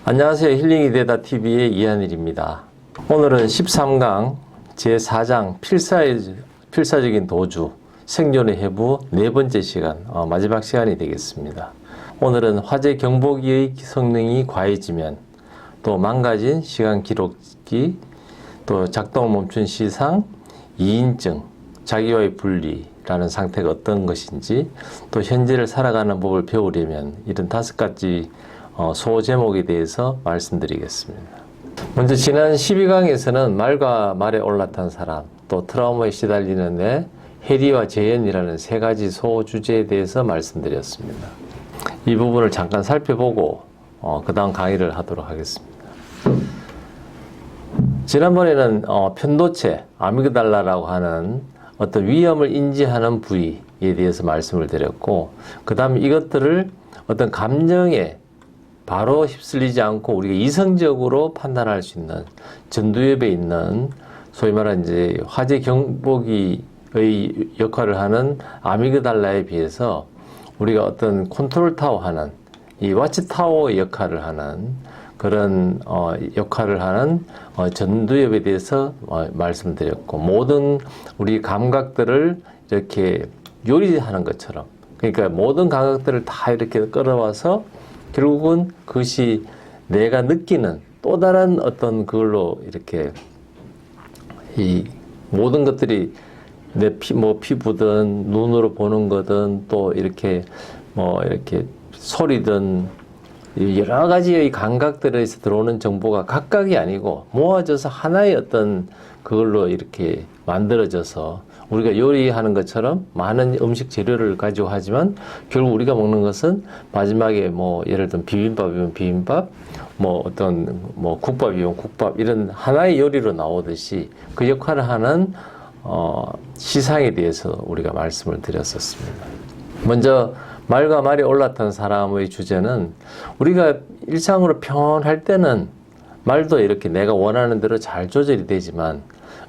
안녕하세요. 힐링이 되다 TV의 이한일입니다. 오늘은 13강 제4장 필사적인 도주 생존의 해부 네 번째 시간, 마지막 시간이 되겠습니다. 오늘은 화재 경보기의 성능이 과해지면, 또 망가진 시간 기록기, 또 작동을 멈춘 시상, 2인증, 자기와의 분리라는 상태가 어떤 것인지, 또 현재를 살아가는 법을 배우려면 이런 5가지 소제목에 대해서 말씀드리겠습니다. 먼저 지난 12강에서는 말과 말에 올라탄 사람, 또 트라우마에 시달리는 애, 해리와 재현이라는 3가지 소주제에 대해서 말씀드렸습니다. 이 부분을 잠깐 살펴보고 그 다음 강의를 하도록 하겠습니다. 지난번에는 편도체, 아미그달라라고 하는 어떤 위험을 인지하는 부위에 대해서 말씀을 드렸고, 그 다음에 이것들을 어떤 감정에 바로 휩쓸리지 않고 우리가 이성적으로 판단할 수 있는 전두엽에 있는 소위 말하는 이제 화재 경보기의 역할을 하는 아미그달라에 비해서 우리가 어떤 컨트롤 타워 하는 이 와치 타워 역할을 하는 그런 역할을 하는 전두엽에 대해서 말씀드렸고, 모든 우리 감각들을 이렇게 요리하는 것처럼, 그러니까 모든 감각들을 다 이렇게 끌어와서 결국은 그것이 내가 느끼는 또 다른 어떤 그걸로 이렇게 이 모든 것들이 내 피부든 눈으로 보는 거든 또 이렇게 이렇게 소리든 여러 가지의 감각들에서 들어오는 정보가 각각이 아니고 모아져서 하나의 어떤 그걸로 이렇게 만들어져서 우리가 요리하는 것처럼 많은 음식 재료를 가지고 하지만 결국 우리가 먹는 것은 마지막에 예를 들면 비빔밥이면 비빔밥, 국밥이면 국밥, 이런 하나의 요리로 나오듯이 그 역할을 하는 시상에 대해서 우리가 말씀을 드렸었습니다. 먼저 말과 말이 올라탄 사람의 주제는, 우리가 일상으로 표현할 때는 말도 이렇게 내가 원하는 대로 잘 조절이 되지만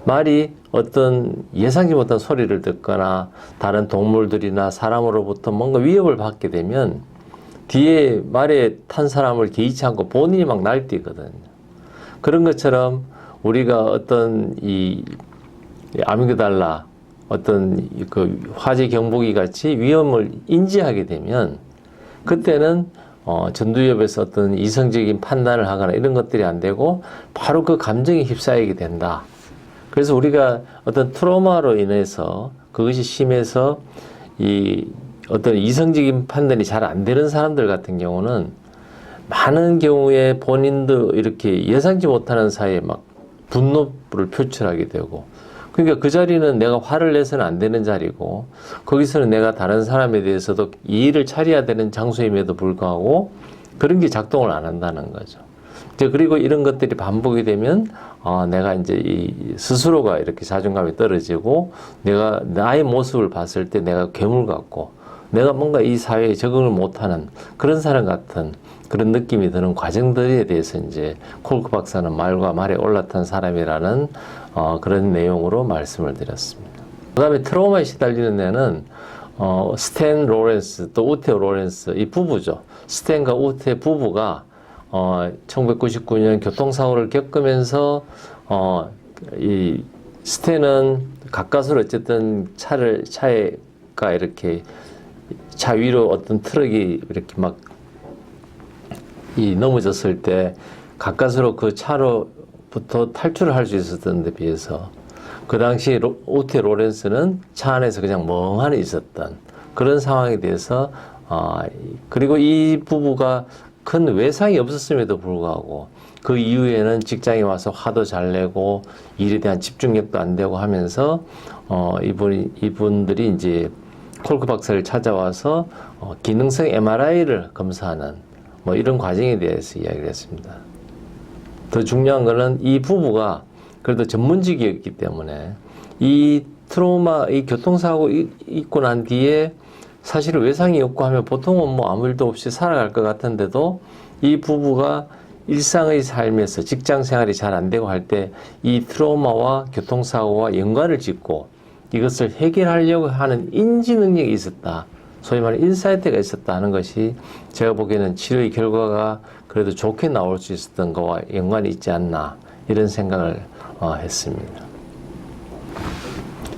말이 어떤 예상치 못한 소리를 듣거나 다른 동물들이나 사람으로부터 뭔가 위협을 받게 되면 뒤에 말에 탄 사람을 개의치 않고 본인이 막 날뛰거든요. 그런 것처럼 우리가 어떤 이 아미그달라, 어떤 그 화재 경보기 같이 위험을 인지하게 되면 그때는 전두엽에서 어떤 이성적인 판단을 하거나 이런 것들이 안 되고 바로 그 감정에 휩싸이게 된다. 그래서 우리가 어떤 트라우마로 인해서 그것이 심해서 이 어떤 이성적인 판단이 잘 안 되는 사람들 같은 경우는 많은 경우에 본인도 이렇게 예상치 못하는 사이에 막 분노를 표출하게 되고, 그러니까 그 자리는 내가 화를 내서는 안 되는 자리고, 거기서는 내가 다른 사람에 대해서도 예의를 차려야 되는 장소임에도 불구하고 그런 게 작동을 안 한다는 거죠. 그리고 이런 것들이 반복이 되면 내가 이제 이 스스로가 이렇게 자존감이 떨어지고, 내가 나의 모습을 봤을 때 내가 괴물 같고 내가 뭔가 이 사회에 적응을 못하는 그런 사람 같은 그런 느낌이 드는 과정들에 대해서 이제 콜크 박사는 말과 말에 올라탄 사람이라는 그런 내용으로 말씀을 드렸습니다. 그 다음에 트라우마에 시달리는 애는 스탠 로렌스 또 우테 로렌스, 이 부부죠. 스탠과 우테 부부가 1999년 교통사고를 겪으면서 이 스탠은 가까스로 어쨌든 차가 이렇게 차 위로 어떤 트럭이 이렇게 막 넘어졌을 때 가까스로 그 차로부터 탈출을 할 수 있었던 데 비해서 그 당시 우테 로렌스는 차 안에서 그냥 멍하니 있었던 그런 상황에 대해서 그리고 이 부부가 큰 외상이 없었음에도 불구하고 그 이후에는 직장에 와서 화도 잘 내고 일에 대한 집중력도 안 되고 하면서 이분들이 이제 콜크 박사를 찾아와서 기능성 MRI를 검사하는 이런 과정에 대해서 이야기를 했습니다. 더 중요한 거는 이 부부가 그래도 전문직이었기 때문에 이 트라우마, 이 교통사고 있고 난 뒤에 사실은 외상이 없고 하면 보통은 아무 일도 없이 살아갈 것 같은데도 이 부부가 일상의 삶에서 직장 생활이 잘 안 되고 할 때 이 트라우마와 교통사고와 연관을 짓고 이것을 해결하려고 하는 인지 능력이 있었다. 소위 말하는 인사이트가 있었다 하는 것이 제가 보기에는 치료의 결과가 그래도 좋게 나올 수 있었던 것과 연관이 있지 않나 이런 생각을 했습니다.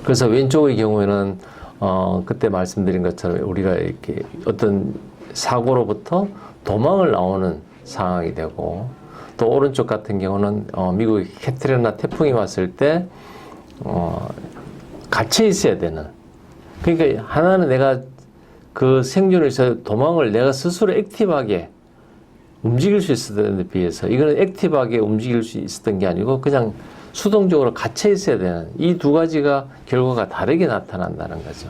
그래서 왼쪽의 경우에는 그때 말씀드린 것처럼 우리가 이렇게 어떤 사고로부터 도망을 나오는 상황이 되고, 또 오른쪽 같은 경우는 미국의 캐트리나 태풍이 왔을 때 갇혀 있어야 되는, 그러니까 하나는 내가 그 생존에서 도망을 내가 스스로 액티브하게 움직일 수 있었던 데 비해서 이거는 액티브하게 움직일 수 있었던 게 아니고 그냥 수동적으로 갇혀 있어야 되는, 이 두 가지가 결과가 다르게 나타난다는 거죠.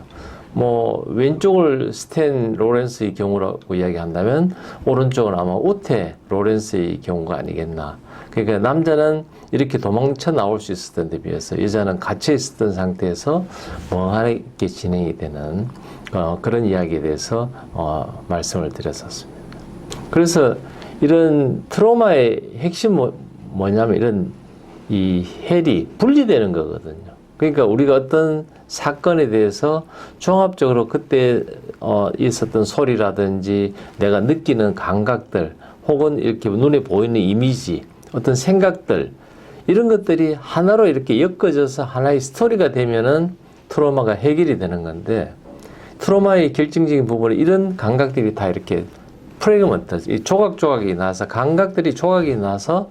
뭐 왼쪽을 스탠 로렌스의 경우라고 이야기한다면 오른쪽은 아마 우테 로렌스의 경우가 아니겠나. 그러니까 남자는 이렇게 도망쳐 나올 수 있었던 데 비해서 여자는 갇혀 있었던 상태에서 멍하게 진행이 되는 그런 이야기에 대해서 말씀을 드렸었습니다. 그래서 이런 트라우마의 핵심 뭐냐면 이런 이 헬이 분리되는 거거든요. 그러니까 우리가 어떤 사건에 대해서 종합적으로 그때 있었던 소리라든지 내가 느끼는 감각들 혹은 이렇게 눈에 보이는 이미지, 어떤 생각들, 이런 것들이 하나로 이렇게 엮어져서 하나의 스토리가 되면은 트라우마가 해결이 되는 건데, 트라우마의 결정적인 부분은 이런 감각들이 다 이렇게 프래그먼트, 조각조각이 나서 감각들이 조각이 나서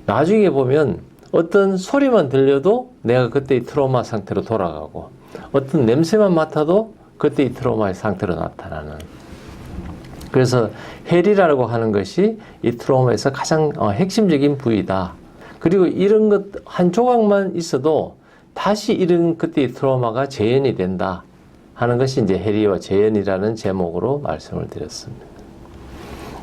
나중에 보면 어떤 소리만 들려도 내가 그때의 트라우마 상태로 돌아가고, 어떤 냄새만 맡아도 그때의 트라우마의 상태로 나타나는. 그래서 헬이라고 하는 것이 이 트라우마에서 가장 핵심적인 부위다. 그리고 이런 것 한 조각만 있어도 다시 이런 그때의 트라우마가 재현이 된다 하는 것이 이제 헬이와 재현이라는 제목으로 말씀을 드렸습니다.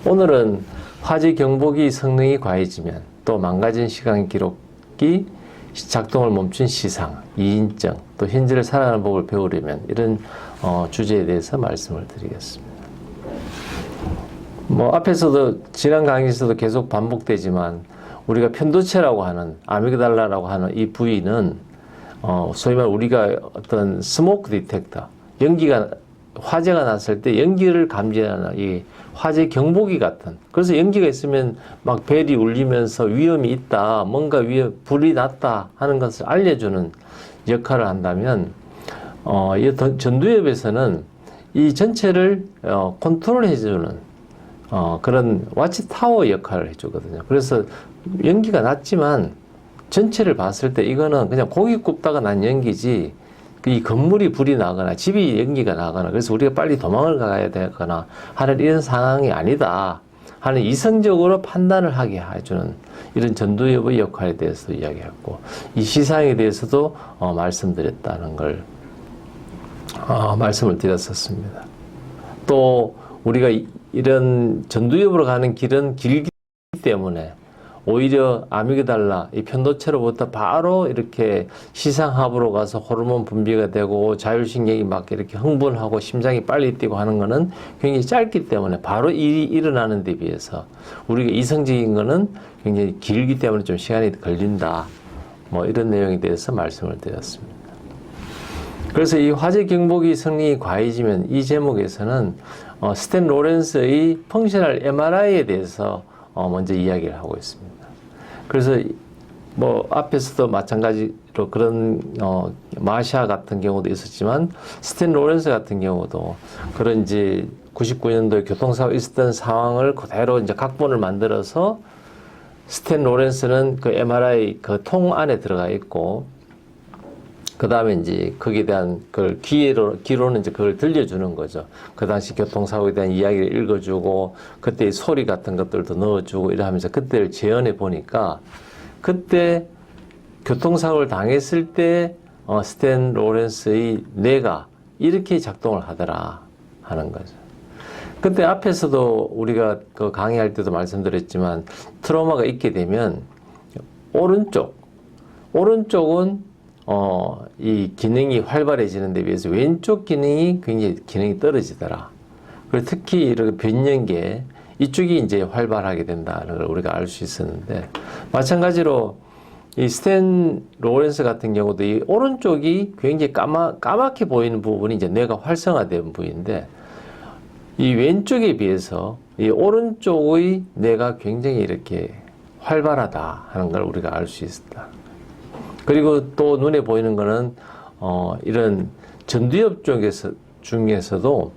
오늘은 화재 경보기 성능이 과해지면 또 망가진 시간 기록이 작동을 멈춘 시상, 이인증, 또 현재를 살아가는 법을 배우려면 이런 주제에 대해서 말씀을 드리겠습니다. 뭐 앞에서도 지난 강의에서도 계속 반복되지만 우리가 편도체라고 하는 아미그달라라고 하는 이 부위는 소위 말 우리가 어떤 스모크 디텍터, 연기가 화재가 났을 때 연기를 감지하는 이 화재 경보기 같은, 그래서 연기가 있으면 막 벨이 울리면서 위험이 있다, 뭔가 불이 났다 하는 것을 알려주는 역할을 한다면 이 전두엽에서는 이 전체를 컨트롤해주는 그런 와치타워 역할을 해주거든요. 그래서 연기가 났지만 전체를 봤을 때 이거는 그냥 고기 굽다가 난 연기지 이 건물이 불이 나거나 집이 연기가 나거나 그래서 우리가 빨리 도망을 가야 되거나 하는 이런 상황이 아니다 하는 이성적으로 판단을 하게 해주는 이런 전두엽의 역할에 대해서 이야기했고, 이 시상에 대해서도 말씀드렸다는 걸 말씀을 드렸었습니다. 또 우리가 이런 전두엽으로 가는 길은 길기 때문에 오히려 아미그달라, 이 편도체로부터 바로 이렇게 시상하부로 가서 호르몬 분비가 되고 자율신경이 막 이렇게 흥분하고 심장이 빨리 뛰고 하는 거는 굉장히 짧기 때문에 바로 일이 일어나는 데 비해서 우리가 이성적인 거는 굉장히 길기 때문에 좀 시간이 걸린다. 뭐 이런 내용에 대해서 말씀을 드렸습니다. 그래서 이 화재 경보기 성능이 과해지면 이 제목에서는 스탠 로렌스의 펑셔널 MRI에 대해서 먼저 이야기를 하고 있습니다. 그래서 뭐 앞에서도 마찬가지로 그런 마샤 같은 경우도 있었지만 스탠 로렌스 같은 경우도 그런 이제 99년도에 교통사고 있었던 상황을 그대로 이제 각본을 만들어서 스탠 로렌스는 그 MRI 그 통 안에 들어가 있고, 그 다음에 이제 거기에 대한 그걸 귀로는 이제 그걸 들려주는 거죠. 그 당시 교통사고에 대한 이야기를 읽어주고, 그때의 소리 같은 것들도 넣어주고 이러면서 그때를 재현해 보니까, 그때 교통사고를 당했을 때, 스탠 로렌스의 뇌가 이렇게 작동을 하더라 하는 거죠. 그때 앞에서도 우리가 그 강의할 때도 말씀드렸지만, 트라우마가 있게 되면, 오른쪽은 이 기능이 활발해지는 데 비해서 왼쪽 기능이 굉장히 기능이 떨어지더라. 그리고 특히 이렇게 변연계 이쪽이 이제 활발하게 된다는 걸 우리가 알 수 있었는데, 마찬가지로 이 스탠 로렌스 같은 경우도 이 오른쪽이 굉장히 까맣게 보이는 부분이 이제 뇌가 활성화된 부위인데, 이 왼쪽에 비해서 이 오른쪽의 뇌가 굉장히 이렇게 활발하다 하는 걸 우리가 알 수 있다. 그리고 또 눈에 보이는 거는 이런 전두엽 중에서도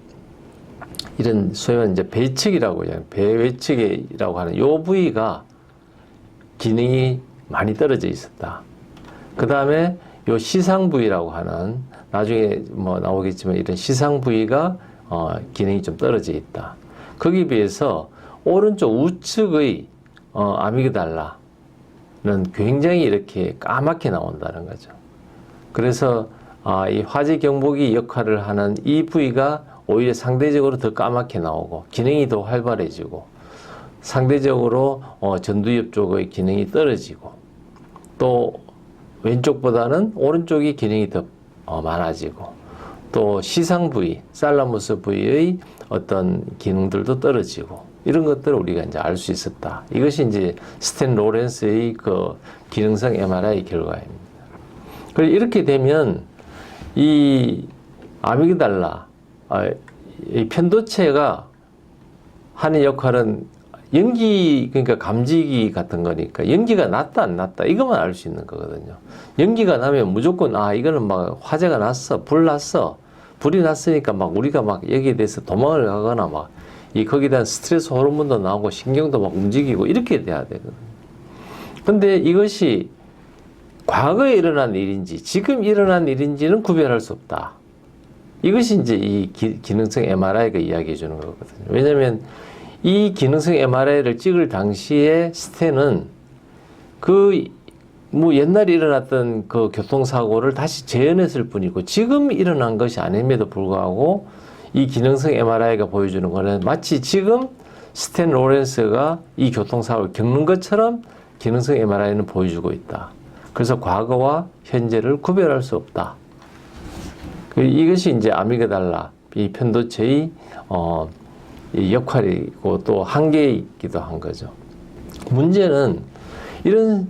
이런 소위 말하는 이제 배측이라고 해요. 배외측이라고 하는 요 부위가 기능이 많이 떨어져 있었다. 그 다음에 요 시상 부위라고 하는, 나중에 뭐 나오겠지만 이런 시상 부위가 기능이 좀 떨어져 있다. 거기에 비해서 오른쪽 우측의 아미그달라는 굉장히 이렇게 까맣게 나온다는 거죠. 그래서 이 화재 경보기 역할을 하는 이 부위가 오히려 상대적으로 더 까맣게 나오고 기능이 더 활발해지고, 상대적으로 전두엽 쪽의 기능이 떨어지고, 또 왼쪽보다는 오른쪽이 기능이 더 많아지고, 또 시상 부위, 살라무스 부위의 어떤 기능들도 떨어지고, 이런 것들을 우리가 이제 알 수 있었다. 이것이 이제 스탠 로렌스의 그 기능성 MRI 결과입니다. 그리고 이렇게 되면 이 아미그달라, 이 편도체가 하는 역할은 연기, 그러니까 감지기 같은 거니까 연기가 났다 안 났다 이것만 알 수 있는 거거든요. 연기가 나면 무조건 이거는 막 화재가 났어, 불 났어, 불이 났으니까 막 우리가 막 여기에 대해서 도망을 가거나 막 거기에 대한 스트레스 호르몬도 나오고 신경도 막 움직이고 이렇게 돼야 되거든요. 근데 이것이 과거에 일어난 일인지 지금 일어난 일인지는 구별할 수 없다. 이것이 이제 이 기능성 MRI가 이야기해 주는 거거든요. 왜냐하면 이 기능성 MRI를 찍을 당시에 스탠은 뭐 옛날에 일어났던 그 교통사고를 다시 재현했을 뿐이고, 지금 일어난 것이 아님에도 불구하고 이 기능성 MRI가 보여주는 거는 마치 지금 스탠 로렌스가 이 교통사고를 겪는 것처럼 기능성 MRI는 보여주고 있다. 그래서 과거와 현재를 구별할 수 없다. 이것이 이제 아미그달라, 이 편도체의 이 역할이고 또 한계이기도 한 거죠. 문제는 이런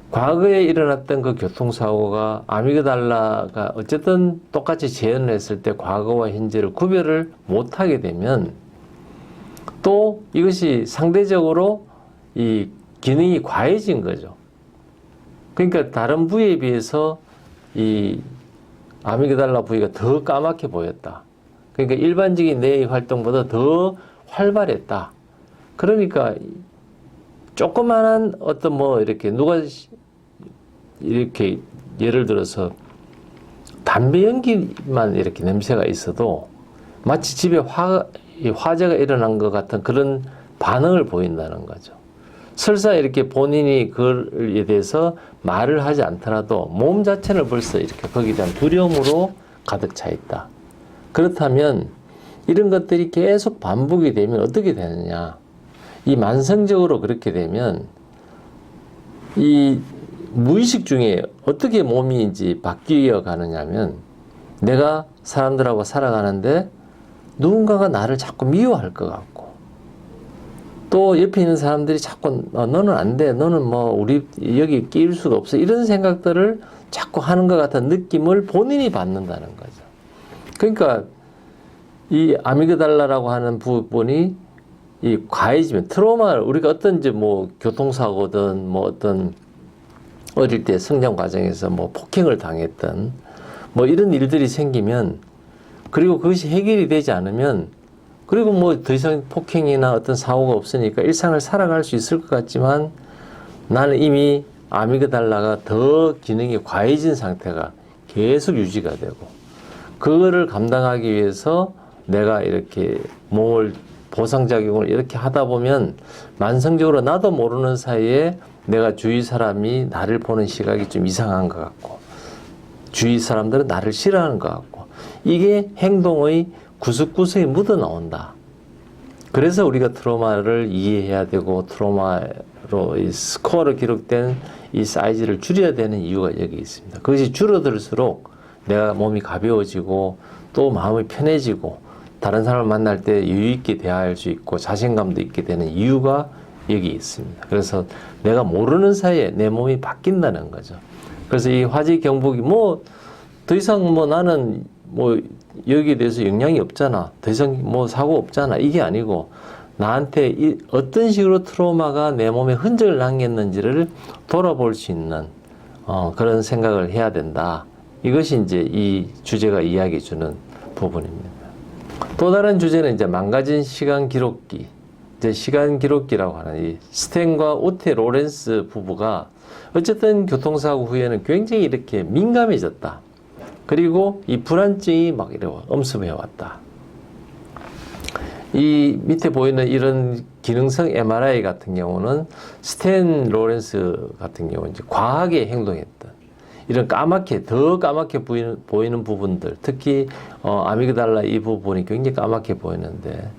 과거에 일어났던 그 교통사고가 아미그달라가 어쨌든 똑같이 재현을 했을 때 과거와 현재를 구별을 못하게 되면 또 이것이 상대적으로 이 기능이 과해진 거죠. 그러니까 다른 부위에 비해서 이 아미그달라 부위가 더 까맣게 보였다. 그러니까 일반적인 뇌의 활동보다 더 활발했다. 그러니까 조그만한 어떤 뭐 이렇게 누가 이렇게 예를 들어서 담배 연기만 이렇게 냄새가 있어도 마치 집에 화재가 일어난 것 같은 그런 반응을 보인다는 거죠. 설사 이렇게 본인이 그에 대해서 말을 하지 않더라도 몸 자체는 벌써 이렇게 거기에 대한 두려움으로 가득 차 있다. 그렇다면 이런 것들이 계속 반복이 되면 어떻게 되느냐. 이 만성적으로 그렇게 되면 이 무의식 중에 어떻게 몸이 이제 바뀌어 가느냐면, 내가 사람들하고 살아가는데 누군가가 나를 자꾸 미워할 것 같고, 또 옆에 있는 사람들이 자꾸 너는 안 돼, 너는 뭐 우리 여기 끼일 수가 없어, 이런 생각들을 자꾸 하는 것 같은 느낌을 본인이 받는다는 거죠. 그러니까 이 아미그달라라고 하는 부분이 이 과해지면, 트라우마를 우리가 어떤 이제 뭐 교통사고든 뭐 어떤 어릴 때 성장 과정에서 뭐 폭행을 당했던 뭐 이런 일들이 생기면, 그리고 그것이 해결이 되지 않으면, 그리고 뭐 더 이상 폭행이나 어떤 사고가 없으니까 일상을 살아갈 수 있을 것 같지만, 나는 이미 아미그달라가 더 기능이 과해진 상태가 계속 유지가 되고, 그거를 감당하기 위해서 내가 이렇게 몸을 보상작용을 이렇게 하다 보면 만성적으로 나도 모르는 사이에 내가 주위 사람이 나를 보는 시각이 좀 이상한 것 같고, 주위 사람들은 나를 싫어하는 것 같고, 이게 행동의 구석구석에 묻어 나온다. 그래서 우리가 트라우마를 이해해야 되고, 트라우마로 이 스코어로 기록된 이 사이즈를 줄여야 되는 이유가 여기 있습니다. 그것이 줄어들수록 내가 몸이 가벼워지고 또 마음이 편해지고 다른 사람을 만날 때 여유 있게 대화할 수 있고 자신감도 있게 되는 이유가 여기 있습니다. 그래서 내가 모르는 사이에 내 몸이 바뀐다는 거죠. 그래서 이 화지 경복이 뭐 더 이상 뭐 나는 뭐 여기에 대해서 영향이 없잖아. 더 이상 뭐 사고 없잖아. 이게 아니고 나한테 어떤 식으로 트라우마가 내 몸에 흔적을 남겼는지를 돌아볼 수 있는 그런 생각을 해야 된다. 이것이 이제 이 주제가 이야기해 주는 부분입니다. 또 다른 주제는 이제 망가진 시간 기록기. 이제 시간 기록기라고 하는 이 스탠과 오테 로렌스 부부가 어쨌든 교통사고 후에는 굉장히 이렇게 민감해졌다. 그리고 이 불안증이 막 이렇게 엄습해 왔다. 이 밑에 보이는 이런 기능성 MRI 같은 경우는 스탠 로렌스 같은 경우는 이제 과하게 행동했던 이런 더 까맣게 보이는 부분들, 특히 아미그달라 이 부분이 굉장히 까맣게 보이는데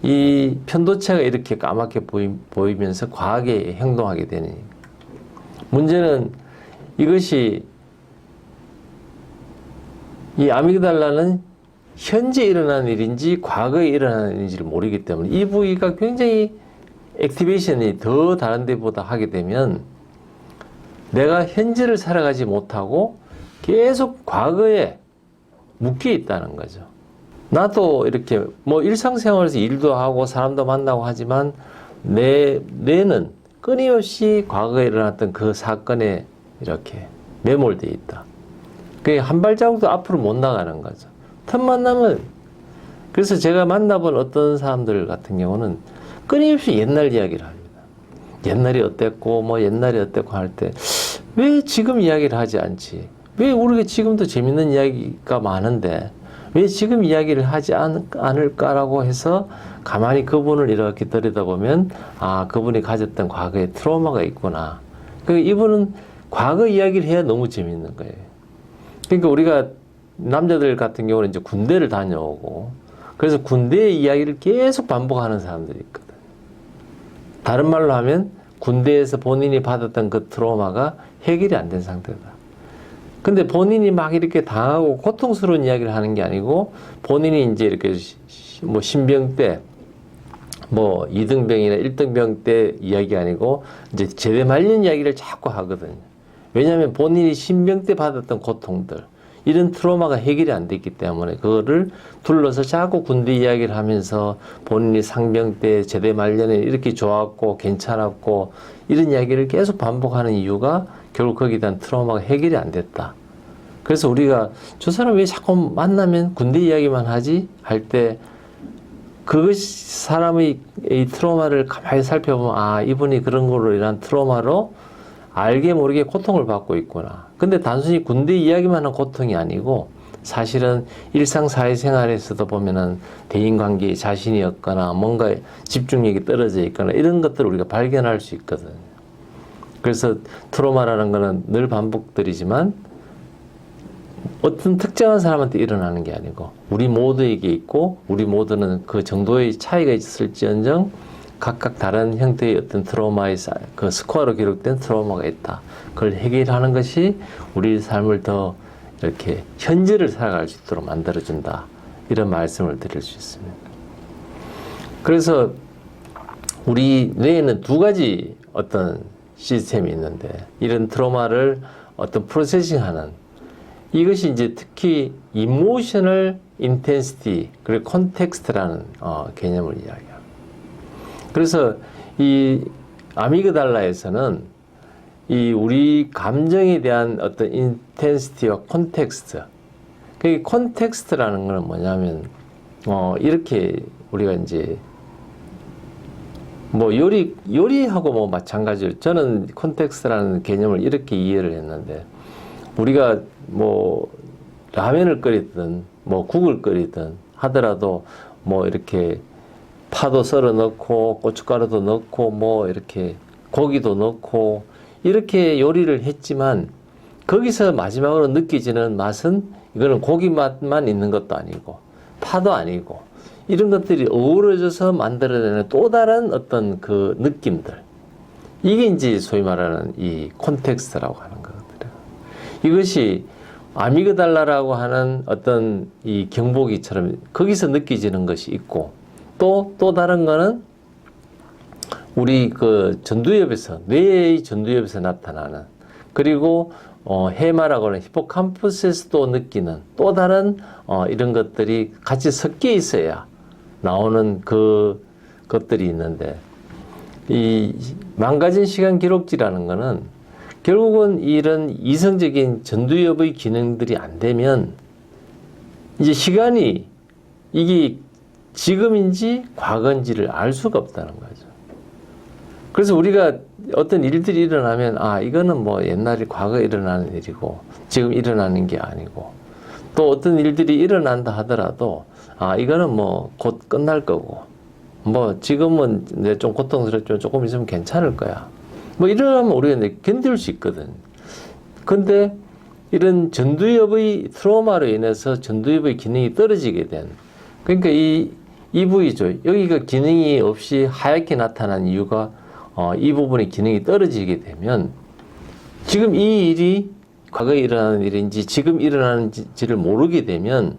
이 편도체가 이렇게 까맣게 보이면서 과하게 행동하게 되니 문제는 이것이 이 아미그달라는 현재 일어난 일인지 과거에 일어난 일인지를 모르기 때문에 이 부위가 굉장히 액티베이션이 더 다른 데보다 하게 되면 내가 현재를 살아가지 못하고 계속 과거에 묶여 있다는 거죠. 나도 이렇게 뭐 일상생활에서 일도 하고 사람도 만나고 하지만 뇌는 끊임없이 과거에 일어났던 그 사건에 이렇게 매몰되어 있다. 그게 한 발자국도 앞으로 못 나가는 거죠. 틈만 나면 그래서 제가 만나본 어떤 사람들 같은 경우는 끊임없이 옛날 이야기를 합니다. 옛날이 어땠고 뭐 옛날이 어땠고 할 때 왜 지금 이야기를 하지 않지? 왜 우리가 지금도 재밌는 이야기가 많은데 왜 지금 이야기를 하지 않을까라고 해서 가만히 그분을 이렇게 들여다보면 아 그분이 가졌던 과거의 트라우마가 있구나. 그러니까 이분은 과거 이야기를 해야 너무 재밌는 거예요. 그러니까 우리가 남자들 같은 경우는 이제 군대를 다녀오고 그래서 군대의 이야기를 계속 반복하는 사람들이 있거든. 다른 말로 하면 군대에서 본인이 받았던 그 트라우마가 해결이 안 된 상태다. 근데 본인이 막 이렇게 당하고 고통스러운 이야기를 하는 게 아니고 본인이 이제 이렇게 뭐 신병 때 뭐 2등병이나 1등병 때 이야기 아니고 이제 제대 말년 이야기를 자꾸 하거든요. 왜냐하면 본인이 신병 때 받았던 고통들 이런 트라우마가 해결이 안 됐기 때문에 그거를 둘러서 자꾸 군대 이야기를 하면서 본인이 상병 때 제대 말년에 이렇게 좋았고 괜찮았고 이런 이야기를 계속 반복하는 이유가 결국 거기에 대한 트라우마가 해결이 안 됐다. 그래서 우리가 저 사람 왜 자꾸 만나면 군대 이야기만 하지? 할 때 그것이 사람의 이 트라우마를 가만히 살펴보면 아 이분이 그런 걸로 인한 트라우마로 알게 모르게 고통을 받고 있구나. 근데 단순히 군대 이야기만 하는 고통이 아니고 사실은 일상 사회생활에서도 보면은 대인관계에 자신이 없거나 뭔가 집중력이 떨어져 있거나 이런 것들을 우리가 발견할 수 있거든요. 그래서 트라우마라는 거는 늘 반복들이지만 어떤 특정한 사람한테 일어나는 게 아니고 우리 모두에게 있고 우리 모두는 그 정도의 차이가 있을지언정 각각 다른 형태의 어떤 트라우마의 그 스코어로 기록된 트라우마가 있다. 그걸 해결하는 것이 우리 삶을 더 이렇게 현재를 살아갈 수 있도록 만들어준다. 이런 말씀을 드릴 수 있습니다. 그래서 우리 뇌에는 두 가지 어떤 시스템이 있는데 이런 트라우마를 어떤 프로세싱하는 이것이 이제 특히 이모셔널 인텐시티 그리고 콘텍스트라는 개념을 이야기합니다. 그래서 이 아미그달라에서는 이 우리 감정에 대한 어떤 인텐시티와 콘텍스트, 그 콘텍스트라는 것은 뭐냐면 이렇게 우리가 이제 뭐 요리하고 뭐 마찬가지로 저는 콘텍스트라는 개념을 이렇게 이해를 했는데 우리가 뭐 라면을 끓이든 뭐 국을 끓이든 하더라도 뭐 이렇게 파도 썰어 넣고 고춧가루도 넣고 뭐 이렇게 고기도 넣고 이렇게 요리를 했지만 거기서 마지막으로 느껴지는 맛은 이거는 고기 맛만 있는 것도 아니고 파도 아니고 이런 것들이 어우러져서 만들어내는 또 다른 어떤 그 느낌들 이게 이제 소위 말하는 이 콘텍스트라고 하는 거거든요. 이것이 아미그달라라고 하는 어떤 이 경보기처럼 거기서 느껴지는 것이 있고 또 다른 거는 우리 그 전두엽에서, 뇌의 전두엽에서 나타나는, 그리고 해마라고 하는 히포캄퍼스에서도 느끼는 또 다른 이런 것들이 같이 섞여 있어야 나오는 그 것들이 있는데, 이 망가진 시간 기록지라는 거는 결국은 이런 이성적인 전두엽의 기능들이 안 되면 이제 시간이 이게 지금인지 과거인지를 알 수가 없다는 거죠. 그래서 우리가 어떤 일들이 일어나면 이거는 뭐 옛날에 과거에 일어나는 일이고 지금 일어나는 게 아니고, 또 어떤 일들이 일어난다 하더라도 이거는 뭐 곧 끝날 거고, 뭐 지금은 이제 좀 고통스럽지만 조금 있으면 괜찮을 거야, 뭐 이러면 우리가 이제 견딜 수 있거든. 근데 이런 전두엽의 트라우마로 인해서 전두엽의 기능이 떨어지게 된, 그러니까 이 부위죠. 여기가 기능이 없이 하얗게 나타난 이유가 이 부분의 기능이 떨어지게 되면 지금 이 일이 과거에 일어나는 일인지 지금 일어나는지를 모르게 되면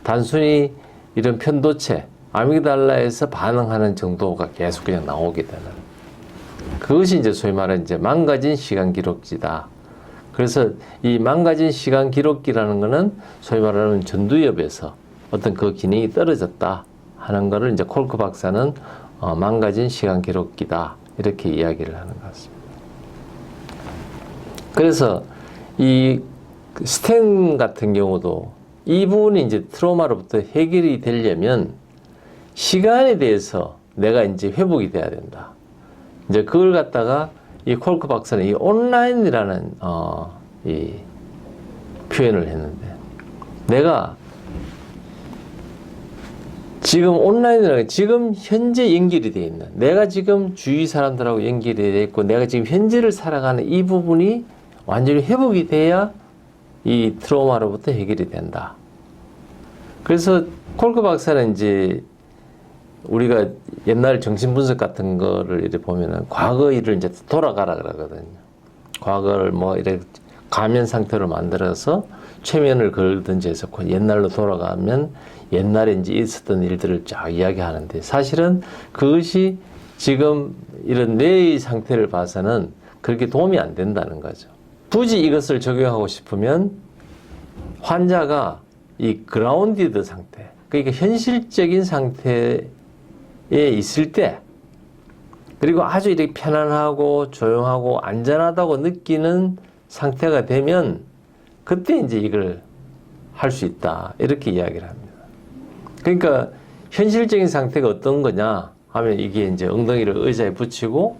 단순히 이런 편도체, 아미그달라에서 반응하는 정도가 계속 그냥 나오게 되는, 그것이 이제 소위 말하는 이제 망가진 시간 기록지다. 그래서 이 망가진 시간 기록기라는 거는 소위 말하는 전두엽에서 어떤 그 기능이 떨어졌다 하는 거를 이제 콜크 박사는 망가진 시간 기록기다, 이렇게 이야기를 하는 것 같습니다. 그래서 이 스텐 같은 경우도 이 부분이 이제 트라우마로부터 해결이 되려면 시간에 대해서 내가 이제 회복이 돼야 된다. 이제 그걸 갖다가 이 콜크 박사는 이 온라인이라는 이 표현을 했는데, 내가 지금 온라인이라는 지금 현재 연결이 되어 있는, 내가 지금 주위 사람들하고 연결이 되어 있고 내가 지금 현재를 살아가는 이 부분이 완전히 회복이 돼야 이 트라우마로부터 해결이 된다. 그래서 콜크 박사는 이제 우리가 옛날 정신분석 같은 거를 이렇게 보면은 과거 일을 이제 돌아가라 그러거든요. 과거를 뭐 이렇게 가면 상태로 만들어서 최면을 걸든지 해서 옛날로 돌아가면 옛날에 이제 있었던 일들을 쫙 이야기하는데, 사실은 그것이 지금 이런 뇌의 상태를 봐서는 그렇게 도움이 안 된다는 거죠. 굳이 이것을 적용하고 싶으면 환자가 이 그라운디드 상태, 그러니까 현실적인 상태에 있을 때, 그리고 아주 이렇게 편안하고 조용하고 안전하다고 느끼는 상태가 되면 그때 이제 이걸 할 수 있다, 이렇게 이야기를 합니다. 그러니까 현실적인 상태가 어떤 거냐 하면 이게 이제 엉덩이를 의자에 붙이고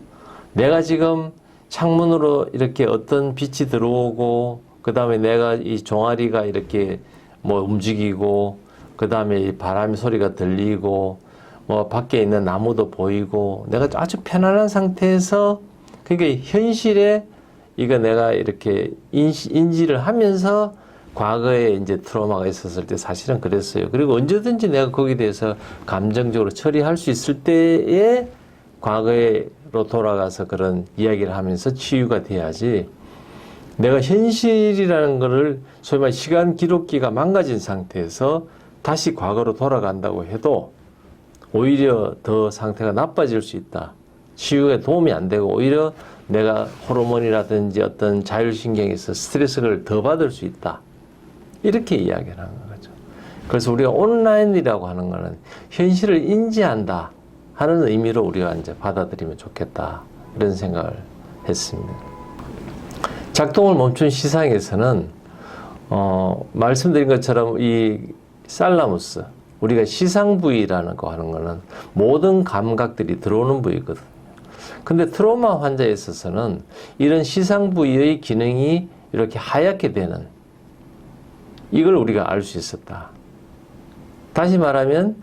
내가 지금 창문으로 이렇게 어떤 빛이 들어오고, 그 다음에 내가 이 종아리가 이렇게 뭐 움직이고, 그 다음에 이 바람의 소리가 들리고, 뭐 밖에 있는 나무도 보이고, 내가 아주 편안한 상태에서, 그러니까 현실에 이거 내가 이렇게 인지를 하면서 과거에 이제 트라우마가 있었을 때 사실은 그랬어요. 그리고 언제든지 내가 거기에 대해서 감정적으로 처리할 수 있을 때에 과거로 돌아가서 그런 이야기를 하면서 치유가 돼야지, 내가 현실이라는 거를 소위 말해 시간 기록기가 망가진 상태에서 다시 과거로 돌아간다고 해도 오히려 더 상태가 나빠질 수 있다. 치유에 도움이 안 되고 오히려 내가 호르몬이라든지 어떤 자율신경에서 스트레스를 더 받을 수 있다. 이렇게 이야기를 하는 거죠. 그래서 우리가 온라인이라고 하는 거는 현실을 인지한다 하는 의미로 우리가 이제 받아들이면 좋겠다, 이런 생각을 했습니다. 작동을 멈춘 시상에서는 말씀드린 것처럼 이 살라무스, 우리가 시상 부위라는 거 하는 거는 모든 감각들이 들어오는 부위거든요. 근데 트라우마 환자에 있어서는 이런 시상 부위의 기능이 이렇게 하얗게 되는, 이걸 우리가 알 수 있었다. 다시 말하면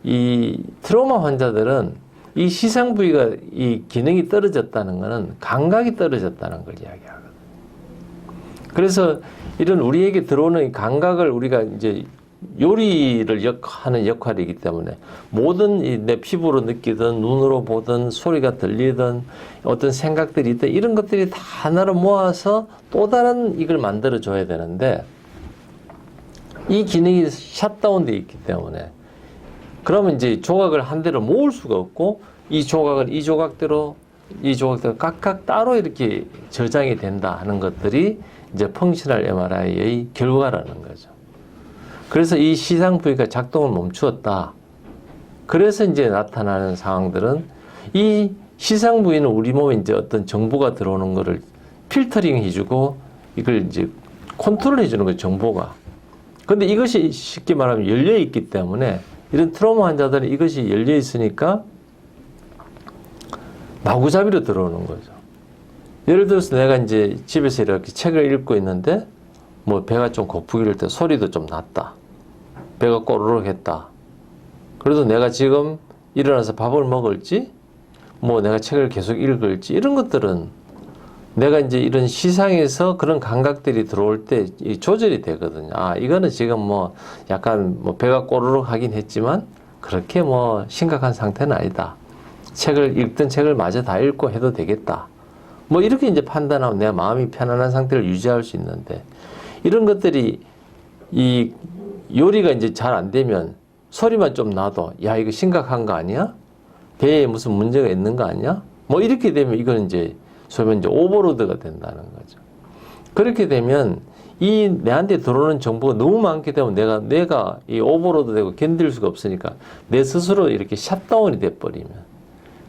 이 트라우마 환자들은 이 시상 부위가 이 기능이 떨어졌다는 것은 감각이 떨어졌다는 걸 이야기하거든요. 그래서 이런 우리에게 들어오는 이 감각을 우리가 이제 요리를 하는 역할이기 때문에 모든 내 피부로 느끼든 눈으로 보든 소리가 들리든 어떤 생각들이 있든 이런 것들이 다 하나로 모아서 또 다른 이걸 만들어 줘야 되는데, 이 기능이 샷다운되어 있기 때문에 그러면 이제 조각을 한 대로 모을 수가 없고 이 조각은 이 조각대로 각각 따로 이렇게 저장이 된다 하는 것들이 이제 펑셔널 MRI의 결과라는 거죠. 그래서 이 시상 부위가 작동을 멈추었다. 그래서 이제 나타나는 상황들은 이 시상 부위는 우리 몸에 이제 어떤 정보가 들어오는 거를 필터링 해주고 이걸 이제 컨트롤 해주는 거예요, 정보가. 근데 이것이 쉽게 말하면 열려 있기 때문에 이런 트라우마 환자들은 이것이 열려 있으니까 마구잡이로 들어오는 거죠. 예를 들어서 내가 이제 집에서 이렇게 책을 읽고 있는데 뭐 배가 좀 고프기를 때 소리도 좀 났다. 배가 꼬르륵 했다. 그래도 내가 지금 일어나서 밥을 먹을지 뭐 내가 책을 계속 읽을지 이런 것들은 내가 이제 이런 시상에서 그런 감각들이 들어올 때 조절이 되거든요. 아, 이거는 지금 뭐 약간 뭐 배가 꼬르륵 하긴 했지만 그렇게 뭐 심각한 상태는 아니다. 읽던 책을 마저 다 읽고 해도 되겠다. 뭐 이렇게 이제 판단하면 내 마음이 편안한 상태를 유지할 수 있는데 이런 것들이 이 요리가 이제 잘 안 되면 소리만 좀 나도 야, 이거 심각한 거 아니야? 배에 무슨 문제가 있는 거 아니야? 뭐 이렇게 되면 이건 이제 소위 이제 오버로드가 된다는 거죠. 그렇게 되면 이 내한테 들어오는 정보가 너무 많기 때문에 내가 이 오버로드 되고 견딜 수가 없으니까 내 스스로 이렇게 샷다운이 돼버리면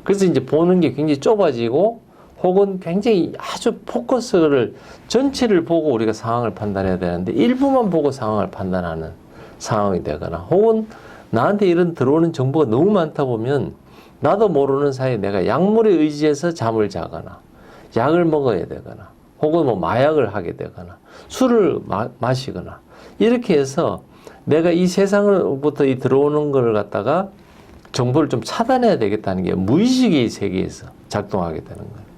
그래서 이제 보는 게 굉장히 좁아지고 혹은 굉장히 아주 포커스를 전체를 보고 우리가 상황을 판단해야 되는데 일부만 보고 상황을 판단하는 상황이 되거나 혹은 나한테 이런 들어오는 정보가 너무 많다 보면 나도 모르는 사이에 내가 약물에 의지해서 잠을 자거나 약을 먹어야 되거나 혹은 뭐 마약을 하게 되거나 술을 마시거나 이렇게 해서 내가 이 세상으로부터 이 들어오는 걸 갖다가 정보를 좀 차단해야 되겠다는 게 무의식의 세계에서 작동하게 되는 거예요.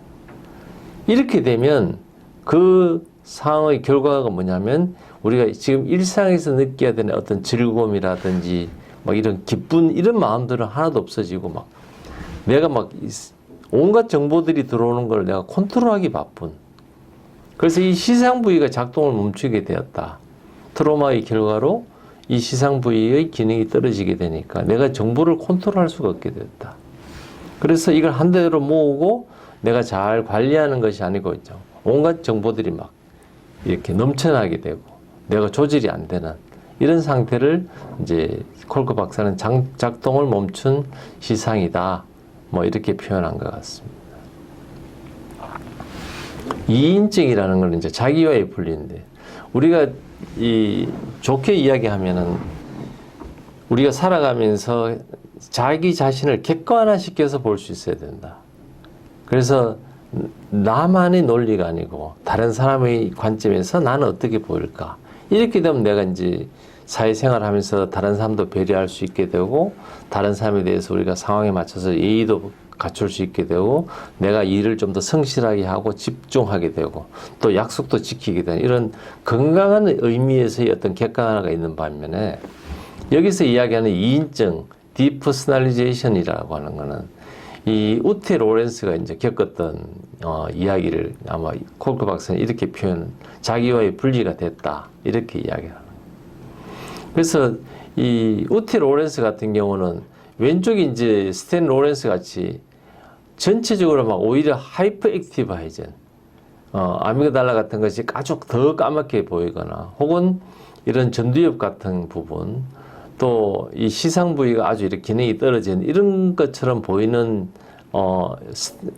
이렇게 되면 그 상황의 결과가 뭐냐면 우리가 지금 일상에서 느껴야 되는 어떤 즐거움이라든지 막 이런 기쁜 이런 마음들은 하나도 없어지고 막 내가 막 온갖 정보들이 들어오는 걸 내가 컨트롤하기 바쁜. 그래서 이 시상 부위가 작동을 멈추게 되었다. 트로마의 결과로 이 시상 부위의 기능이 떨어지게 되니까 내가 정보를 컨트롤할 수가 없게 되었다. 그래서 이걸 한 대로 모으고 내가 잘 관리하는 것이 아니고 있죠. 온갖 정보들이 막 이렇게 넘쳐나게 되고 내가 조절이 안 되는 이런 상태를 이제 콜크 박사는 작동을 멈춘 시상이다. 뭐 이렇게 표현한 것 같습니다. 이인증이라는 건 이제 자기와의 분리인데 우리가 이 좋게 이야기하면은 우리가 살아가면서 자기 자신을 객관화시켜서 볼 수 있어야 된다. 그래서 나만의 논리가 아니고 다른 사람의 관점에서 나는 어떻게 보일까? 이렇게 되면 내가 이제 사회생활 하면서 다른 사람도 배려할 수 있게 되고 다른 사람에 대해서 우리가 상황에 맞춰서 예의도 갖출 수 있게 되고 내가 일을 좀 더 성실하게 하고 집중하게 되고 또 약속도 지키게 되는 이런 건강한 의미에서의 어떤 객관화가 있는 반면에 여기서 이야기하는 이인증, 디퍼스널리제이션이라고 하는 거는 이 우테 로렌스가 이제 겪었던 이야기를 아마 콜크 박사는 이렇게 자기와의 분리가 됐다 이렇게 이야기하는. 그래서 이 우테 로렌스 같은 경우는 왼쪽이 이제 스탠 로렌스 같이 전체적으로 막 오히려 하이퍼 액티브해진 아미그달라 같은 것이 아주 더 까맣게 보이거나 혹은 이런 전두엽 같은 부분 또 이 시상 부위가 아주 이렇게 기능이 떨어진 이런 것처럼 보이는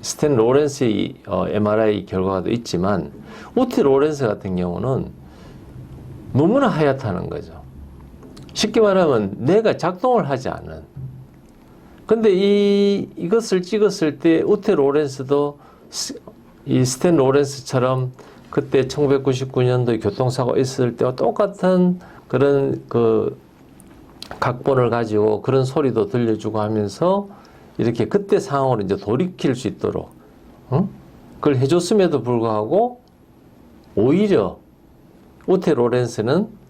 스탠 로렌스의 MRI 결과도 있지만 우테 로렌스 같은 경우는 너무나 하얗다는 거죠. 쉽게 말하면 내가 작동을 하지 않은. 근데 이것을 찍었을 때 우테 로렌스도 이 스탠 로렌스처럼 그때 1999년도에 교통사고 있을 때와 똑같은 그런 그 각본을 가지고 그런 소리도 들려주고 하면서 이렇게 그때 상황으로 이제 돌이킬 수 있도록 그걸 해줬음에도 불구하고 오히려 우테 로렌스는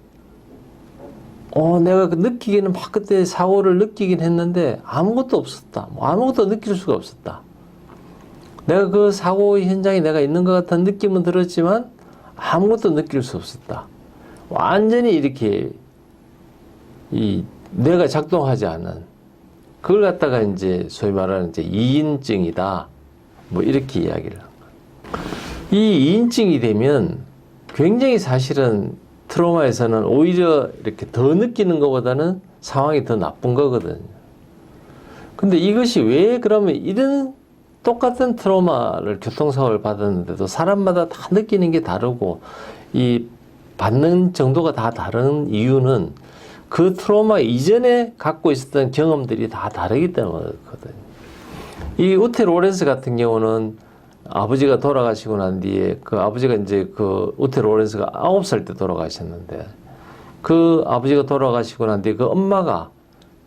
내가 느끼기는 막 그때 사고를 느끼긴 했는데 아무것도 없었다. 뭐 아무것도 느낄 수가 없었다. 내가 그 사고 현장에 내가 있는 것 같은 느낌은 들었지만 아무것도 느낄 수 없었다. 완전히 이렇게 내가 작동하지 않은 그걸 갖다가 이제 소위 말하는 이제 이인증이다. 뭐 이렇게 이야기를 한 거예요. 이 이인증이 되면 굉장히 사실은 트라우마에서는 오히려 이렇게 더 느끼는 것보다는 상황이 더 나쁜 거거든요. 근데 이것이 왜 그러면 이런 똑같은 트라우마를 교통사고를 받았는데도 사람마다 다 느끼는 게 다르고 이 받는 정도가 다 다른 이유는 그 트라우마 이전에 갖고 있었던 경험들이 다 다르기 때문이거든요. 이 우테 로렌스 같은 경우는 아버지가 돌아가시고 난 뒤에 그 아버지가 이제 그 우테 로렌스가 9살 때 돌아가셨는데 그 아버지가 돌아가시고 난 뒤에 그 엄마가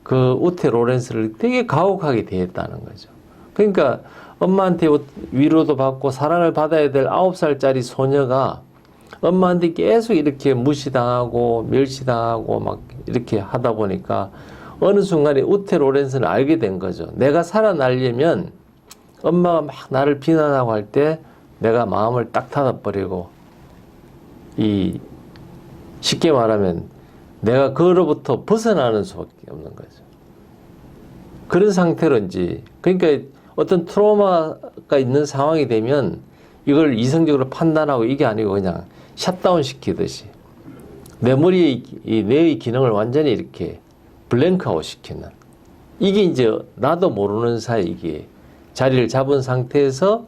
그 우테 로렌스를 되게 가혹하게 대했다는 거죠. 그러니까 엄마한테 위로도 받고 사랑을 받아야 될 9살짜리 소녀가 엄마한테 계속 이렇게 무시당하고 멸시당하고 막 이렇게 하다 보니까 어느 순간에 우테 로렌스는 알게 된 거죠. 내가 살아나려면 엄마가 막 나를 비난하고 할 때 내가 마음을 딱 닫아버리고 쉽게 말하면 내가 그로부터 벗어나는 수밖에 없는 거죠. 그런 상태로 이제 그러니까 어떤 트라우마가 있는 상황이 되면 이걸 이성적으로 판단하고 이게 아니고 그냥 샷다운 시키듯이 내 머리의 뇌의 기능을 완전히 이렇게 블랭크아웃 시키는 이게 이제 나도 모르는 사이 이게 자리를 잡은 상태에서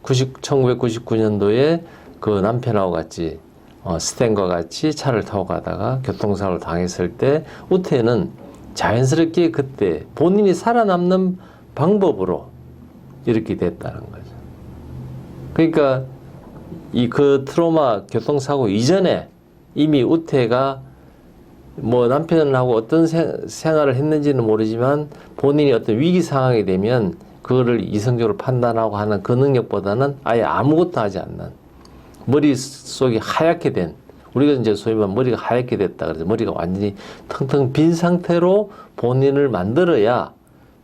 1999년도에 그 남편하고 같이 스탠과 같이 차를 타고 가다가 교통사고를 당했을 때 우태는 자연스럽게 그때 본인이 살아남는 방법으로 이렇게 됐다는 거죠. 그러니까 그 트라우마 교통사고 이전에 이미 우태가 뭐 남편하고 어떤 생활을 했는지는 모르지만 본인이 어떤 위기 상황이 되면 그거를 이성적으로 판단하고 하는 그 능력보다는 아예 아무것도 하지 않는 머릿속이 하얗게 된 우리가 이제 소위 말하면 머리가 하얗게 됐다 그래서 머리가 완전히 텅텅 빈 상태로 본인을 만들어야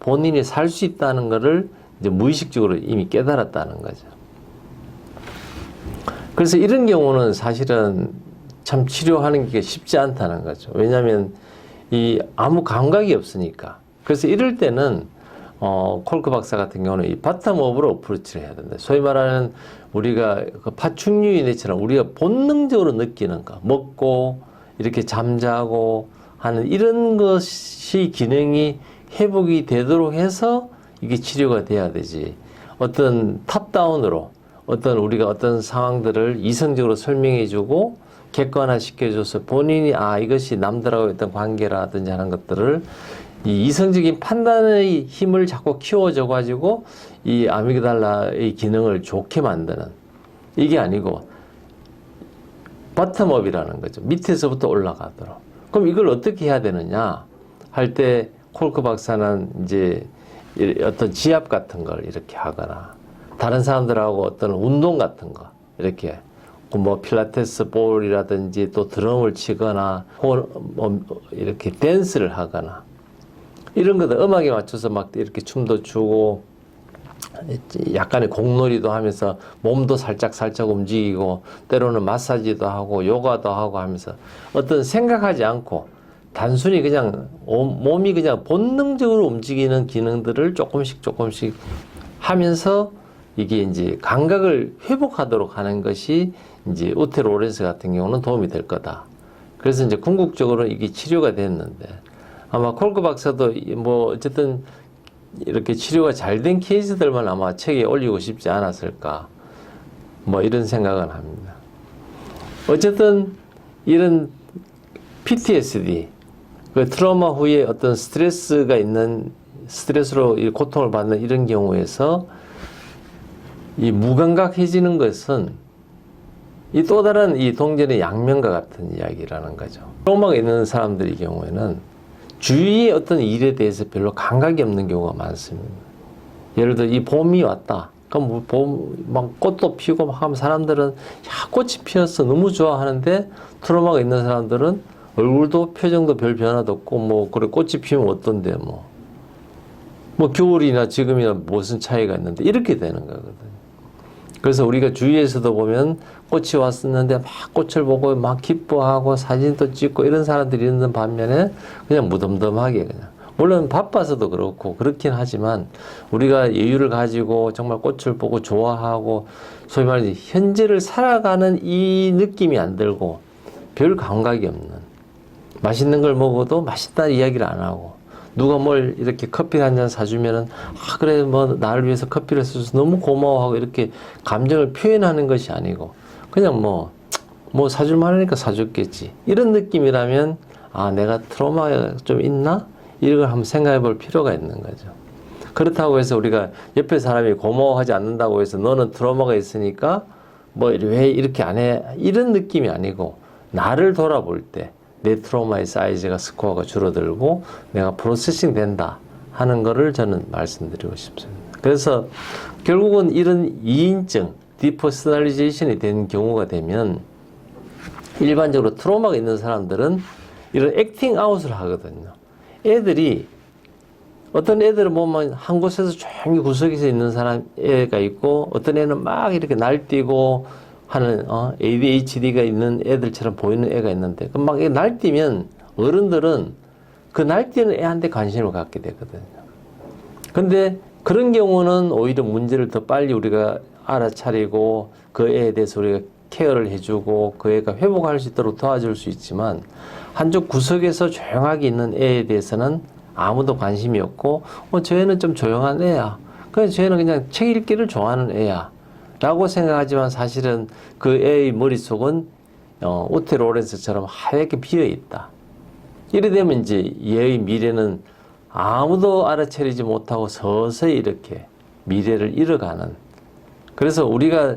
본인이 살 수 있다는 것을 이제 무의식적으로 이미 깨달았다는 거죠. 그래서 이런 경우는 사실은 참 치료하는 게 쉽지 않다는 거죠. 왜냐하면 아무 감각이 없으니까. 그래서 이럴 때는 콜크 박사 같은 경우는 이 바텀업으로 어프로치를 해야 된다. 소위 말하는 우리가 그 파충류인처럼 우리가 본능적으로 느끼는 거, 먹고 이렇게 잠자고 하는 이런 것이 기능이 회복이 되도록 해서 이게 치료가 돼야 되지. 어떤 탑다운으로 우리가 어떤 상황들을 이성적으로 설명해주고 객관화 시켜줘서 본인이 이것이 남들하고 어떤 관계라든지 하는 것들을 이 이성적인 판단의 힘을 자꾸 키워줘 가지고 이 아미그달라의 기능을 좋게 만드는 이게 아니고 바텀업이라는 거죠. 밑에서부터 올라가도록. 그럼 이걸 어떻게 해야 되느냐 할 때 콜크 박사는 이제 어떤 지압 같은 걸 이렇게 하거나 다른 사람들하고 어떤 운동 같은 거 이렇게 뭐 필라테스 볼이라든지 또 드럼을 치거나 혹은 뭐 이렇게 댄스를 하거나 이런 것들 음악에 맞춰서 막 이렇게 춤도 추고 약간의 공놀이도 하면서 몸도 살짝 움직이고 때로는 마사지도 하고 요가도 하고 하면서 어떤 생각하지 않고 단순히 그냥 몸이 그냥 본능적으로 움직이는 기능들을 조금씩 하면서 이게 이제 감각을 회복하도록 하는 것이 이제 우테 로렌스 같은 경우는 도움이 될 거다. 그래서 이제 궁극적으로 이게 치료가 됐는데 아마 콜크 박사도 뭐 어쨌든 이렇게 치료가 잘 된 케이스들만 아마 책에 올리고 싶지 않았을까 뭐 이런 생각은 합니다. 어쨌든 이런 PTSD 그 트라우마 후에 어떤 스트레스가 있는 스트레스로 고통을 받는 이런 경우에서 이 무감각해지는 것은 이 또 다른 이 동전의 양면과 같은 이야기라는 거죠. 트라우마가 있는 사람들의 경우에는 주위의 어떤 일에 대해서 별로 감각이 없는 경우가 많습니다. 예를 들어 이 봄이 왔다. 그럼 막 꽃도 피고 막 하면 사람들은 야 꽃이 피었어 너무 좋아하는데 트라우마가 있는 사람들은 얼굴도 표정도 별 변화도 없고 뭐 그래 꽃이 피면 어떤데 뭐 겨울이나 지금이나 무슨 차이가 있는데 이렇게 되는 거거든요. 그래서 우리가 주위에서도 보면 꽃이 왔었는데 막 꽃을 보고 막 기뻐하고 사진도 찍고 이런 사람들이 있는 반면에 그냥 무덤덤하게 그냥 물론 바빠서도 그렇고 그렇긴 하지만 우리가 여유를 가지고 정말 꽃을 보고 좋아하고 소위 말해 현재를 살아가는 이 느낌이 안 들고 별 감각이 없는, 맛있는 걸 먹어도 맛있다는 이야기를 안 하고, 누가 뭘 이렇게 커피 한 잔 사주면은 그래 뭐 나를 위해서 커피를 써줘서 너무 고마워하고 이렇게 감정을 표현하는 것이 아니고 그냥 뭐 사줄만 하니까 사줬겠지, 이런 느낌이라면 내가 트라우마가 좀 있나? 이런 걸 한번 생각해 볼 필요가 있는 거죠. 그렇다고 해서 우리가 옆에 사람이 고마워하지 않는다고 해서 너는 트라우마가 있으니까 뭐 왜 이렇게 안 해? 이런 느낌이 아니고, 나를 돌아볼 때 내 트라우마의 사이즈가, 스코어가 줄어들고 내가 프로세싱 된다 하는 거를 저는 말씀드리고 싶습니다. 그래서 결국은 이런 2인증, 디퍼스널리제이션이 된 경우가 되면 일반적으로 트라우마가 있는 사람들은 이런 액팅 아웃을 하거든요. 애들이, 어떤 애들은 보면 한 곳에서 조용히 구석에서 있는 사람 애가 있고, 어떤 애는 막 이렇게 날뛰고 하는 ADHD가 있는 애들처럼 보이는 애가 있는데, 막 날뛰면 어른들은 그 날뛰는 애한테 관심을 갖게 되거든요. 근데 그런 경우는 오히려 문제를 더 빨리 우리가 알아차리고 그 애에 대해서 우리가 케어를 해주고 그 애가 회복할 수 있도록 도와줄 수 있지만, 한쪽 구석에서 조용하게 있는 애에 대해서는 아무도 관심이 없고 저 애는 좀 조용한 애야, 그래서 저 애는 그냥 책 읽기를 좋아하는 애야 라고 생각하지만, 사실은 그 애의 머릿속은 우테 로렌스처럼 하얗게 비어있다. 이래 되면 이제 얘의 미래는 아무도 알아차리지 못하고 서서히 이렇게 미래를 잃어가는, 그래서 우리가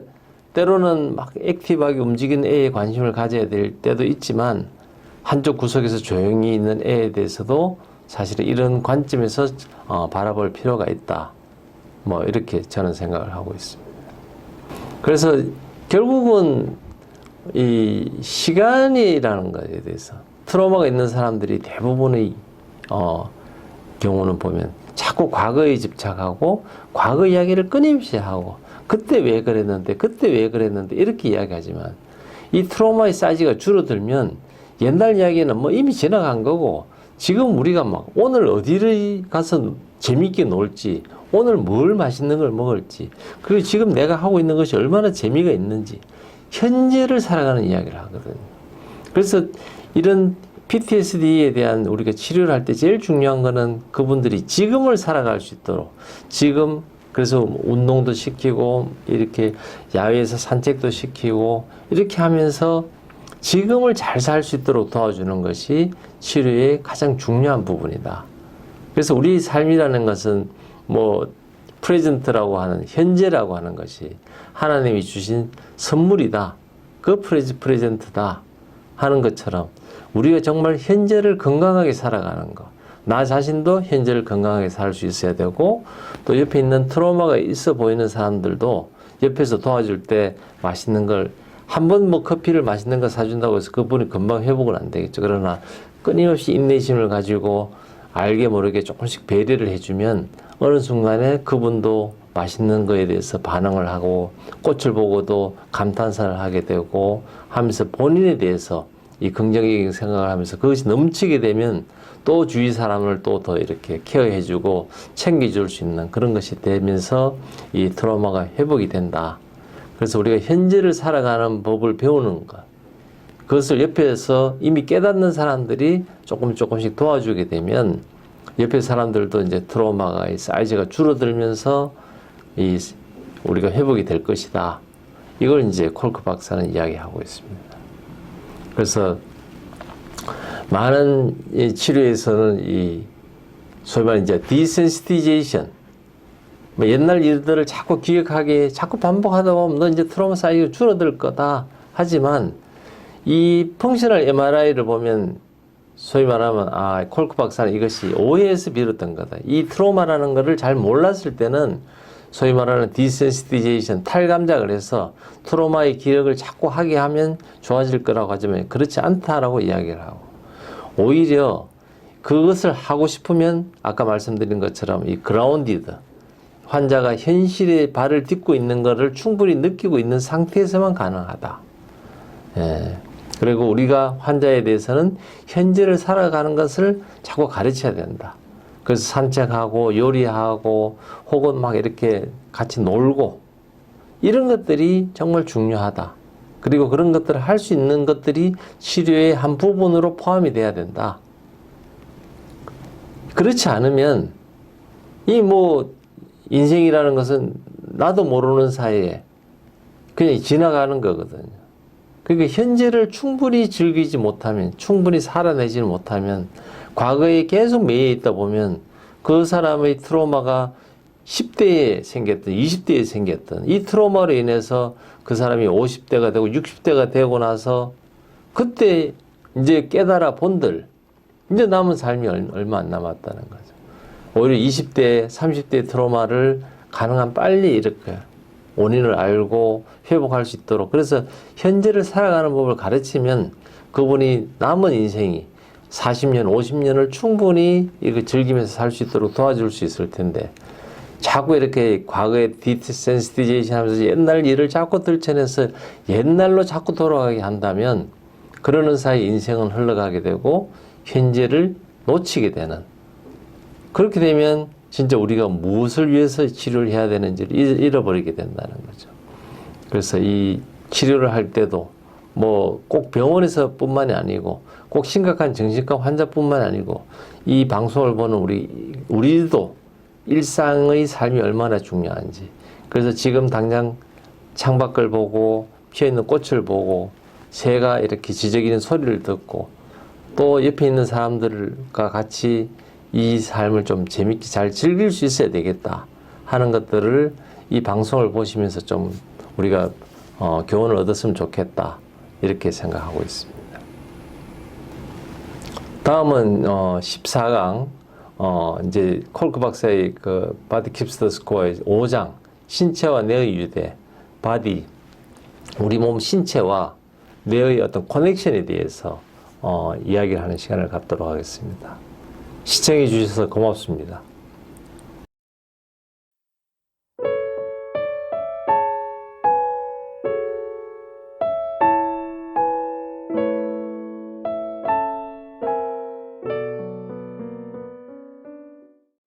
때로는 막 액티브하게 움직이는 애에 관심을 가져야 될 때도 있지만, 한쪽 구석에서 조용히 있는 애에 대해서도 사실은 이런 관점에서 바라볼 필요가 있다. 뭐 이렇게 저는 생각을 하고 있습니다. 그래서 결국은 이 시간이라는 것에 대해서 트라우마가 있는 사람들이 대부분의 경우는 보면 자꾸 과거에 집착하고 과거 이야기를 끊임없이 하고, 그때 왜 그랬는데 이렇게 이야기하지만, 이 트라우마의 사이즈가 줄어들면 옛날 이야기는 뭐 이미 지나간 거고, 지금 우리가 막 오늘 어디를 가서 재미있게 놀지, 오늘 뭘 맛있는 걸 먹을지, 그리고 지금 내가 하고 있는 것이 얼마나 재미가 있는지, 현재를 살아가는 이야기를 하거든요. 그래서 이런 PTSD에 대한 우리가 치료를 할 때 제일 중요한 거는 그분들이 지금을 살아갈 수 있도록, 지금, 그래서 운동도 시키고 이렇게 야외에서 산책도 시키고 이렇게 하면서 지금을 잘 살 수 있도록 도와주는 것이 치료의 가장 중요한 부분이다. 그래서 우리 삶이라는 것은 뭐 프레젠트라고 하는, 현재라고 하는 것이 하나님이 주신 선물이다, 그 프레젠트다 하는 것처럼, 우리가 정말 현재를 건강하게 살아가는 것, 나 자신도 현재를 건강하게 살 수 있어야 되고, 또 옆에 있는 트라우마가 있어 보이는 사람들도 옆에서 도와줄 때 맛있는 걸, 한 번 뭐 커피를 맛있는 거 사준다고 해서 그분이 금방 회복은 안 되겠죠. 그러나 끊임없이 인내심을 가지고 알게 모르게 조금씩 배려를 해주면 어느 순간에 그분도 맛있는 거에 대해서 반응을 하고, 꽃을 보고도 감탄사를 하게 되고 하면서 본인에 대해서 이 긍정적인 생각을 하면서 그것이 넘치게 되면 또 주위 사람을 또 더 이렇게 케어해주고 챙겨줄 수 있는 그런 것이 되면서 이 트라우마가 회복이 된다. 그래서 우리가 현재를 살아가는 법을 배우는 것, 그것을 옆에서 이미 깨닫는 사람들이 조금씩 도와주게 되면 옆에 사람들도 이제 트라우마가 사이즈가 줄어들면서 우리가 회복이 될 것이다. 이걸 이제 콜크 박사는 이야기하고 있습니다. 그래서 많은 치료에서는 소위 말해 이제 디센시티제이션, 옛날 일들을 자꾸 기억하게, 자꾸 반복하다 보면 너 이제 트라우마 사이즈가 줄어들 거다. 하지만 이 펑셔널 MRI를 보면 소위 말하면 콜크 박사는 이것이 오해에서 비롯된 거다. 이 트라우마라는 것을 잘 몰랐을 때는 소위 말하는 디센시티제이션, 탈감작을 해서 트라우마의 기억을 자꾸 하게 하면 좋아질 거라고 하지만 그렇지 않다라고 이야기를 하고, 오히려 그것을 하고 싶으면 아까 말씀드린 것처럼 이 그라운디드, 환자가 현실에 발을 딛고 있는 것을 충분히 느끼고 있는 상태에서만 가능하다. 그리고 우리가 환자에 대해서는 현재를 살아가는 것을 자꾸 가르쳐야 된다. 그래서 산책하고 요리하고 혹은 막 이렇게 같이 놀고 이런 것들이 정말 중요하다. 그리고 그런 것들을 할 수 있는 것들이 치료의 한 부분으로 포함이 돼야 된다. 그렇지 않으면 이 뭐 인생이라는 것은 나도 모르는 사이에 그냥 지나가는 거거든요. 그러니까 현재를 충분히 즐기지 못하면, 충분히 살아내지 못하면 과거에 계속 매여 있다 보면 그 사람의 트라우마가 10대에 생겼던, 20대에 생겼던 이 트라우마로 인해서 그 사람이 50대가 되고 60대가 되고 나서 그때 이제 깨달아 본들 이제 남은 삶이 얼마 안 남았다는 거죠. 오히려 20대, 30대 트라우마를 가능한 빨리 이렇게 원인을 알고 회복할 수 있도록, 그래서 현재를 살아가는 법을 가르치면 그분이 남은 인생이 40년, 50년을 충분히 이렇게 즐기면서 살 수 있도록 도와줄 수 있을 텐데 자꾸 이렇게 과거에 디센시티제이션 하면서 옛날 일을 자꾸 들춰내서 옛날로 자꾸 돌아가게 한다면 그러는 사이 인생은 흘러가게 되고 현재를 놓치게 되는, 그렇게 되면 진짜 우리가 무엇을 위해서 치료를 해야 되는지를 잃어버리게 된다는 거죠. 그래서 이 치료를 할 때도 뭐 꼭 병원에서 뿐만이 아니고 꼭 심각한 정신과 환자뿐만 아니고 이 방송을 보는 우리도 일상의 삶이 얼마나 중요한지, 그래서 지금 당장 창밖을 보고 피어있는 꽃을 보고 새가 이렇게 지저귀는 소리를 듣고 또 옆에 있는 사람들과 같이 이 삶을 좀 재밌게 잘 즐길 수 있어야 되겠다 하는 것들을 이 방송을 보시면서 좀 우리가 교훈을 얻었으면 좋겠다 이렇게 생각하고 있습니다. 다음은 14강 이제 콜크 박사의 그 Body Keeps the Score의 5장 신체와 뇌의 유대, 바디, 우리 몸 신체와 뇌의 어떤 커넥션에 대해서 이야기를 하는 시간을 갖도록 하겠습니다. 시청해 주셔서 고맙습니다.